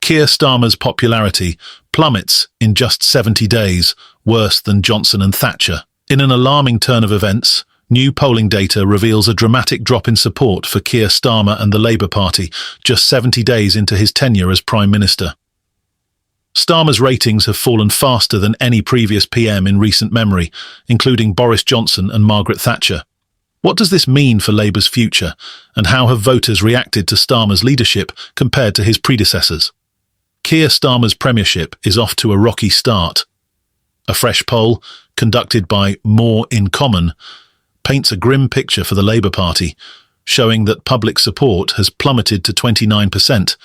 Keir Starmer's popularity plummets in just 70 days, worse than Johnson and Thatcher. In an alarming turn of events, new polling data reveals a dramatic drop in support for Keir Starmer and the Labour Party just 70 days into his tenure as Prime Minister. Starmer's ratings have fallen faster than any previous PM in recent memory, including Boris Johnson and Margaret Thatcher. What does this mean for Labour's future, and how have voters reacted to Starmer's leadership compared to his predecessors? Keir Starmer's premiership is off to a rocky start. A fresh poll, conducted by More in Common, paints a grim picture for the Labour Party, showing that public support has plummeted to 29%,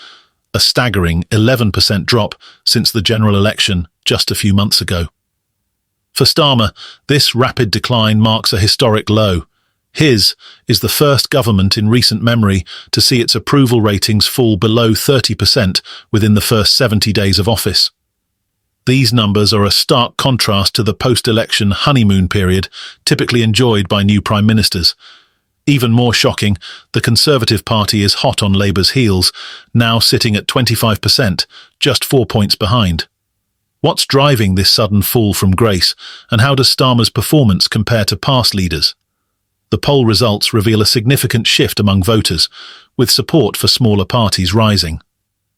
a staggering 11% drop since the general election just a few months ago. For Starmer, this rapid decline marks a historic low. His is the first government in recent memory to see its approval ratings fall below 30% within the first 70 days of office. These numbers are a stark contrast to the post-election honeymoon period typically enjoyed by new prime ministers. Even more shocking, the Conservative Party is hot on Labour's heels, now sitting at 25%, just 4 points behind. What's driving this sudden fall from grace, and how does Starmer's performance compare to past leaders? The poll results reveal a significant shift among voters, with support for smaller parties rising.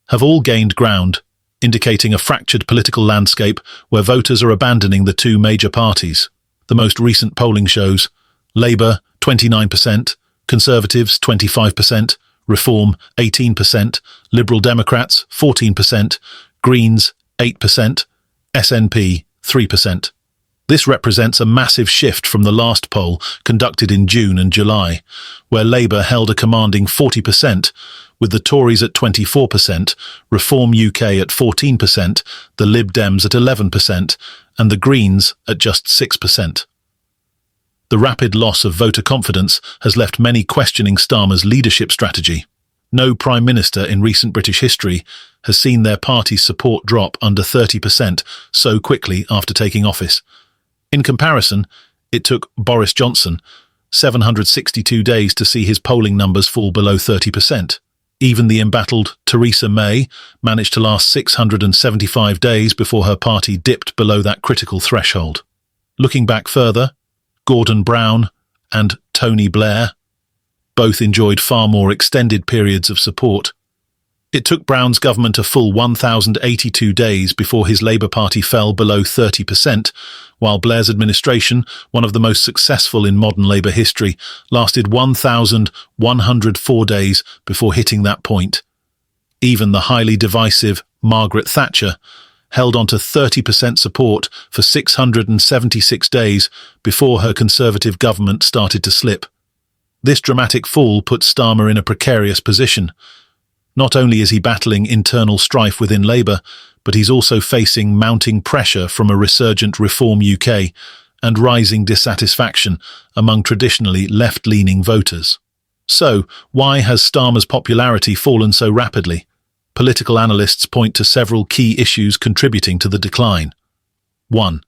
Have all gained ground, indicating a fractured political landscape where voters are abandoning the two major parties. The most recent polling shows Labour 29%, Conservatives 25%, Reform 18%, Liberal Democrats 14%, Greens 8%, SNP 3%. This represents a massive shift from the last poll conducted in June and July, where Labour held a commanding 40%, with the Tories at 24%, Reform UK at 14%, the Lib Dems at 11%, and the Greens at just 6%. The rapid loss of voter confidence has left many questioning Starmer's leadership strategy. No Prime Minister in recent British history has seen their party's support drop under 30% so quickly after taking office. In comparison, it took Boris Johnson 762 days to see his polling numbers fall below 30%. Even the embattled Theresa May managed to last 675 days before her party dipped below that critical threshold. Looking back further, Gordon Brown and Tony Blair both enjoyed far more extended periods of support. It took Brown's government a full 1,082 days before his Labour Party fell below 30%, while Blair's administration, one of the most successful in modern Labour history, lasted 1,104 days before hitting that point. Even the highly divisive Margaret Thatcher held on to 30% support for 676 days before her Conservative government started to slip. This dramatic fall puts Starmer in a precarious position. Not only is he battling internal strife within Labour, but he's also facing mounting pressure from a resurgent Reform UK and rising dissatisfaction among traditionally left-leaning voters. So, why has Starmer's popularity fallen so rapidly? Political analysts point to several key issues contributing to the decline. 1.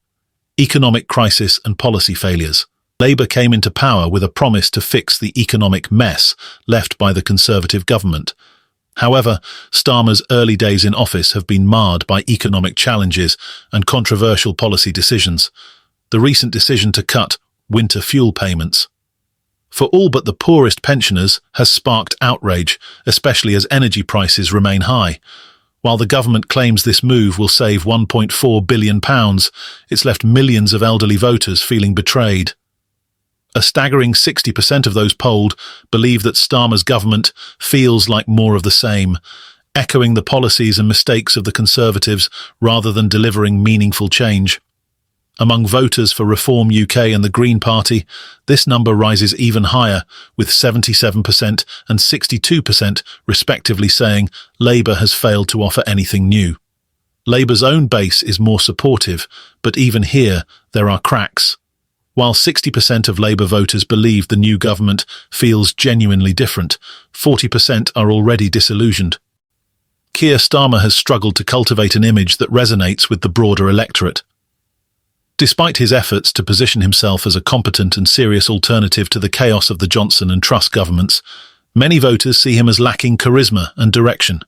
Economic crisis and policy failures. Labour came into power with a promise to fix the economic mess left by the Conservative government. However, Starmer's early days in office have been marred by economic challenges and controversial policy decisions. The recent decision to cut winter fuel payments for all but the poorest pensioners has sparked outrage, especially as energy prices remain high. While the government claims this move will save £1.4 billion, it's left millions of elderly voters feeling betrayed. A staggering 60% of those polled believe that Starmer's government feels like more of the same, echoing the policies and mistakes of the Conservatives rather than delivering meaningful change. Among voters for Reform UK and the Green Party, this number rises even higher, with 77% and 62% respectively saying Labour has failed to offer anything new. Labour's own base is more supportive, but even here there are cracks. While 60% of Labour voters believe the new government feels genuinely different, 40% are already disillusioned. Keir Starmer has struggled to cultivate an image that resonates with the broader electorate. Despite his efforts to position himself as a competent and serious alternative to the chaos of the Johnson and Truss governments, many voters see him as lacking charisma and direction.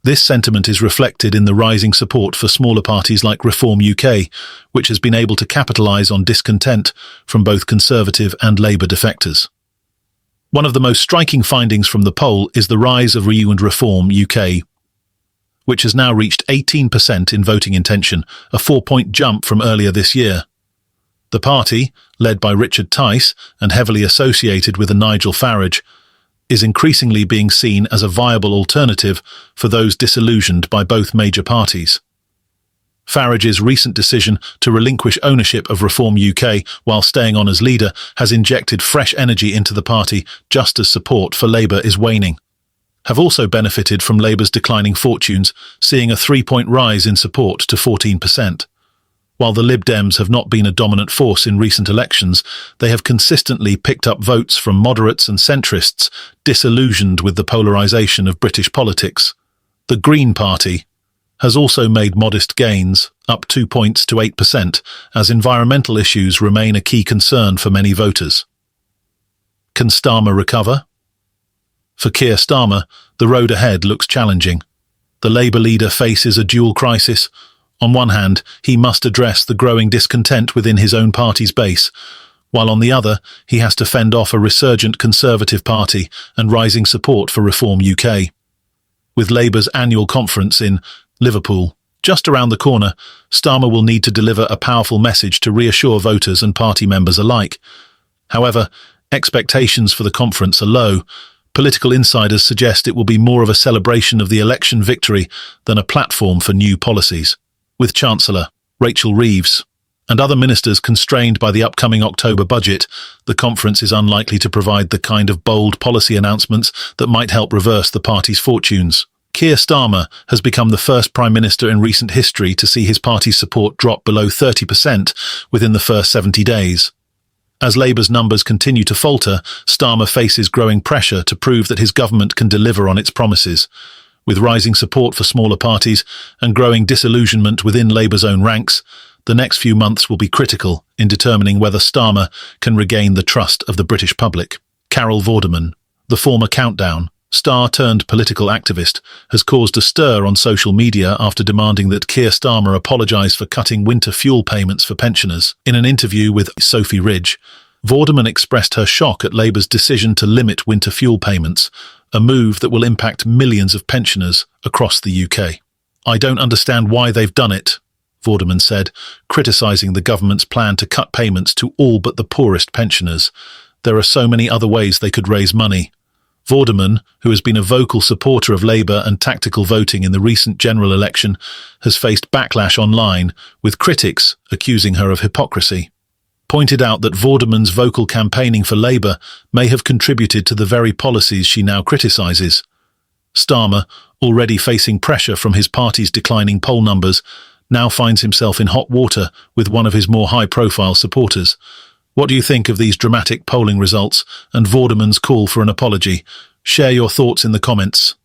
This sentiment is reflected in the rising support for smaller parties like Reform UK, which has been able to capitalise on discontent from both Conservative and Labour defectors. One of the most striking findings from the poll is the rise of Renew and Reform UK, which has now reached 18% in voting intention, a 4-point jump from earlier this year. The party, led by Richard Tice and heavily associated with a Nigel Farage, is increasingly being seen as a viable alternative for those disillusioned by both major parties. Farage's recent decision to relinquish ownership of Reform UK while staying on as leader has injected fresh energy into the party, just as support for Labour is waning. Have also benefited from Labour's declining fortunes, seeing a 3-point rise in support to 14%. While the Lib Dems have not been a dominant force in recent elections, they have consistently picked up votes from moderates and centrists disillusioned with the polarisation of British politics. The Green Party has also made modest gains, up 2 points to 8%, as environmental issues remain a key concern for many voters. Can Starmer recover? For Keir Starmer, the road ahead looks challenging. The Labour leader faces a dual crisis. On one hand, he must address the growing discontent within his own party's base, while on the other, he has to fend off a resurgent Conservative Party and rising support for Reform UK. With Labour's annual conference in Liverpool just around the corner, Starmer will need to deliver a powerful message to reassure voters and party members alike. However, expectations for the conference are low. Political insiders suggest it will be more of a celebration of the election victory than a platform for new policies. With Chancellor Rachel Reeves and other ministers constrained by the upcoming October budget, the conference is unlikely to provide the kind of bold policy announcements that might help reverse the party's fortunes. Keir Starmer has become the first Prime Minister in recent history to see his party's support drop below 30% within the first 70 days. As Labour's numbers continue to falter, Starmer faces growing pressure to prove that his government can deliver on its promises. With rising support for smaller parties and growing disillusionment within Labour's own ranks, the next few months will be critical in determining whether Starmer can regain the trust of the British public. Carol Vorderman, the former Countdown star-turned-political activist, has caused a stir on social media after demanding that Keir Starmer apologise for cutting winter fuel payments for pensioners. In an interview with Sophie Ridge, Vorderman expressed her shock at Labour's decision to limit winter fuel payments, a move that will impact millions of pensioners across the UK. "I don't understand why they've done it," Vorderman said, criticising the government's plan to cut payments to all but the poorest pensioners. "There are so many other ways they could raise money." Vorderman, who has been a vocal supporter of Labour and tactical voting in the recent general election, has faced backlash online, with critics accusing her of hypocrisy. Pointed out that Vorderman's vocal campaigning for Labour may have contributed to the very policies she now criticises. Starmer, already facing pressure from his party's declining poll numbers, now finds himself in hot water with one of his more high-profile supporters. What do you think of these dramatic polling results and Vorderman's call for an apology? Share your thoughts in the comments.